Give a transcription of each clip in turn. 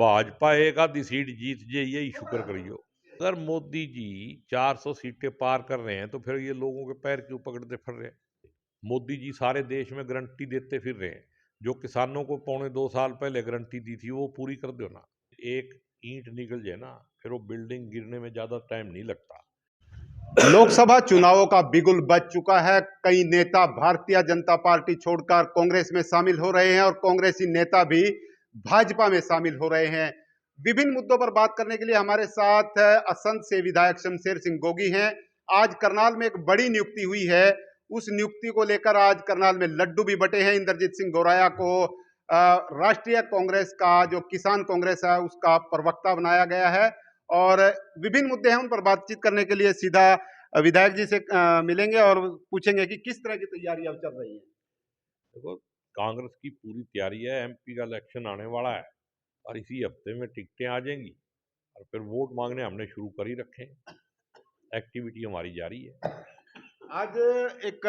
भाजपा एक आधी सीट जीत जाए यही शुक्र करियो। अगर मोदी जी 400 सीटें पार कर रहे हैं तो फिर ये लोगों के पैर क्यों पकड़ते फिर रहे हैं? मोदी जी सारे देश में गारंटी देते फिर रहे हैं। जो किसानों को 2.25 साल पहले गारंटी दी थी वो पूरी कर दो ना। एक ईंट निकल जाए ना, फिर वो बिल्डिंग गिरने में ज्यादा टाइम नहीं लगता। लोकसभा चुनावों का बिगुल बज चुका है। कई नेता भारतीय जनता पार्टी छोड़कर कांग्रेस में शामिल हो रहे हैं और कांग्रेसी नेता भी भाजपा में शामिल हो रहे हैं। विभिन्न मुद्दों पर बात करने के लिए हमारे साथ असंध से विधायक शमशेर सिंह गोगी हैं। आज करनाल में एक बड़ी नियुक्ति हुई है। उस नियुक्ति को लेकर आज करनाल में लड्डू भी बटे हैं। इंद्रजीत सिंह गौराया को राष्ट्रीय कांग्रेस का जो किसान कांग्रेस है उसका प्रवक्ता बनाया गया है और विभिन्न मुद्दे हैं उन पर बातचीत करने के लिए सीधा विधायक जी से मिलेंगे और पूछेंगे कि किस तरह की तैयारी अब चल रही है। देखो, कांग्रेस की पूरी तैयारी है। एमपी का इलेक्शन आने वाला है और इसी हफ्ते में टिकटें आ जाएंगी और फिर वोट मांगने हमने शुरू कर ही रखे हैं। एक्टिविटी हमारी जारी है। आज एक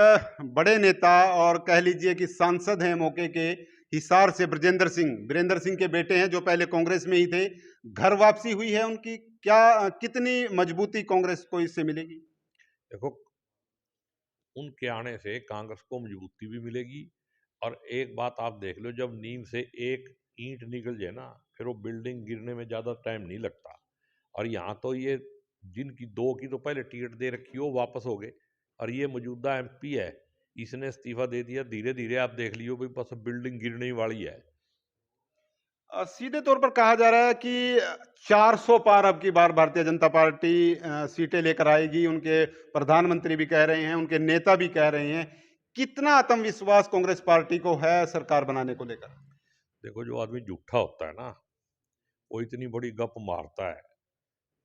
बड़े नेता और कह लीजिए कि सांसद हैं मौके के, हिसार से वीरेंद्र सिंह के बेटे हैं जो पहले कांग्रेस में ही थे। घर वापसी हुई है उनकी, क्या कितनी मजबूती कांग्रेस को इससे मिलेगी? देखो, उनके आने से कांग्रेस को मजबूती भी मिलेगी और एक बात आप देख लो, जब नींव से एक ईंट निकल जाए ना, फिर वो बिल्डिंग गिरने में ज़्यादा टाइम नहीं लगता। और यहाँ तो ये जिनकी दो की तो पहले टिकट दे रखी हो वापस हो गए और ये मौजूदा एमपी है, इसने इस्तीफा दे दिया। धीरे धीरे आप देख लियो भाई, बस बिल्डिंग गिरने ही वाली है। सीधे तौर पर कहा जा रहा है कि 400 पार अब की बार भारतीय जनता पार्टी सीटें लेकर आएगी। उनके प्रधानमंत्री भी कह रहे हैं, उनके नेता भी कह रहे हैं। कितना आत्मविश्वास कांग्रेस पार्टी को है सरकार बनाने को लेकर? देखो, जो आदमी झूठा होता है ना, वो इतनी बड़ी गप मारता है।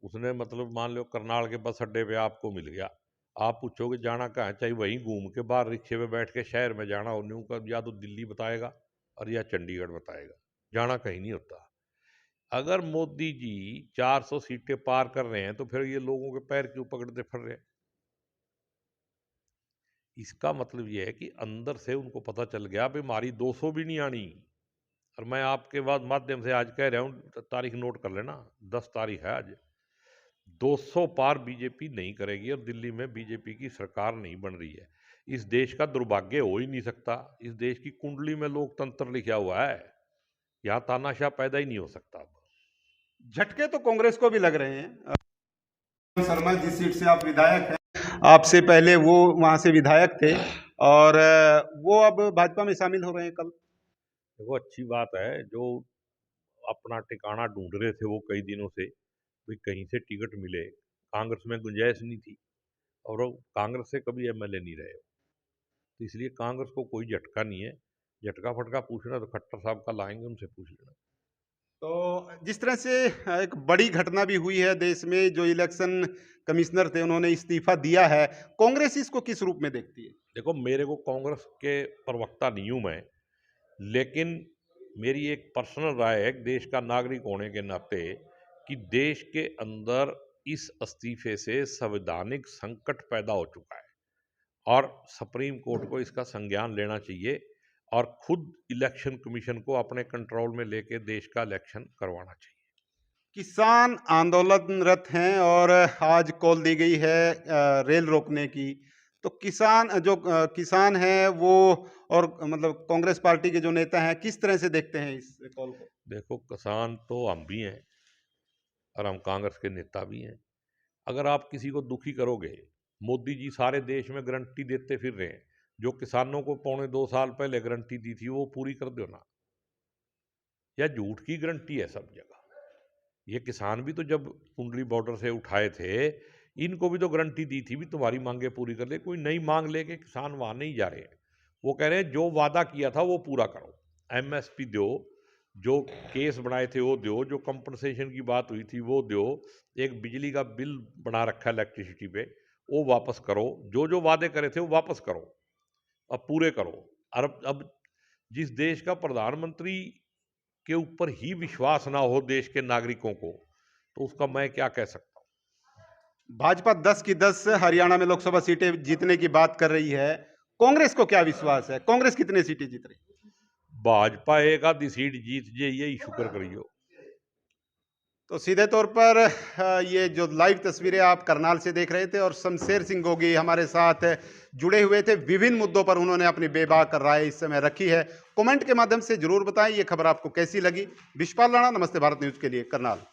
उसने मतलब मान लो करनाल के बस अड्डे पे आपको मिल गया, आप पूछोगे जाना कहाँ है, चाहे वहीं घूम के बाहर रिक्शे पे बैठ के शहर में जाना हो, न्यू का या तो दिल्ली बताएगा और या चंडीगढ़ बताएगा, जाना कहीं नहीं होता। अगर मोदी जी 400 सीटें पार कर रहे हैं तो फिर ये लोगों के पैर क्यों पकड़ते फिर रहे हैं? इसका मतलब ये है कि अंदर से उनको पता चल गया भाई हमारी 200 भी नहीं आनी। और मैं आपके बाद माध्यम से आज कह रहा हूँ, तारीख नोट कर लेना, 10 तारीख है आज। 200 पार बीजेपी नहीं करेगी और दिल्ली में बीजेपी की सरकार नहीं बन रही है। इस देश का दुर्भाग्य हो ही नहीं सकता। इस देश की कुंडली में लोकतंत्र लिखा हुआ है, यहाँ तानाशाह पैदा ही नहीं हो सकता। झटके तो कांग्रेस को भी लग रहे हैं। शर्मा, जिस सीट से आप विधायक हैं, आपसे पहले वो वहां से विधायक थे और वो अब भाजपा में शामिल हो रहे हैं कल। देखो, अच्छी बात है। जो अपना ठिकाना ढूंढ रहे थे वो कई दिनों से, भाई कहीं से टिकट मिले। कांग्रेस में गुंजाइश नहीं थी और वो कांग्रेस से कभी एमएलए नहीं रहे हो, तो इसलिए कांग्रेस को कोई झटका नहीं है। झटका फटका पूछना तो खट्टर साहब का लाएंगे, उनसे पूछ लेना। तो जिस तरह से एक बड़ी घटना भी हुई है देश में, जो इलेक्शन कमिश्नर थे उन्होंने इस्तीफा दिया है, कांग्रेस इसको किस रूप में देखती है? देखो, मेरे को कांग्रेस के प्रवक्ता नहीं हूं मैं, लेकिन मेरी एक पर्सनल राय है देश का नागरिक होने के नाते कि देश के अंदर इस इस्तीफे से संवैधानिक संकट पैदा हो चुका है और सुप्रीम कोर्ट को इसका संज्ञान लेना चाहिए और खुद इलेक्शन कमीशन को अपने कंट्रोल में लेके देश का इलेक्शन करवाना चाहिए। किसान आंदोलनरत हैं और आज कॉल दी गई है रेल रोकने की। तो किसान हैं वो और मतलब कांग्रेस पार्टी के जो नेता हैं किस तरह से देखते हैं इस कॉल को? देखो, किसान तो हम भी हैं और हम कांग्रेस के नेता भी हैं। अगर आप किसी को दुखी करोगे, मोदी जी सारे देश में गारंटी देते फिर रहे हैं। जो किसानों को 2.25 साल पहले गारंटी दी थी वो पूरी कर दो ना, या झूठ की गारंटी है सब जगह। ये किसान भी तो जब कुंडली बॉर्डर से उठाए थे, इनको भी तो गारंटी दी थी भी तुम्हारी मांगे पूरी कर ले। कोई नई मांग लेके किसान वहां नहीं जा रहे हैं। वो कह रहे हैं जो वादा किया था वो पूरा करो, एमएसपी दो, जो केस बनाए थे वो दो, जो कंपनसेशन की बात हुई थी वो दो, एक बिजली का बिल बना रखा है इलेक्ट्रिसिटी पे वो वापस करो, जो जो वादे करे थे वो वापस करो, अब पूरे करो। और अब जिस देश का प्रधानमंत्री के ऊपर ही विश्वास ना हो देश के नागरिकों को, तो उसका मैं क्या कह सकता हूं। भाजपा 10 की 10 हरियाणा में लोकसभा सीटें जीतने की बात कर रही है। कांग्रेस को क्या विश्वास है? कांग्रेस कितनी सीटें जीत रही है? भाजपा एक आधी सीट जीत जाए यही शुक्र करियो। तो सीधे तौर पर ये जो लाइव तस्वीरें आप करनाल से देख रहे थे और शमशेर सिंह गोगी हमारे साथ जुड़े हुए थे। विभिन्न मुद्दों पर उन्होंने अपनी बेबाक राय इस समय रखी है। कमेंट के माध्यम से जरूर बताएं ये खबर आपको कैसी लगी। विशपाल राणा, नमस्ते भारत न्यूज के लिए, करनाल।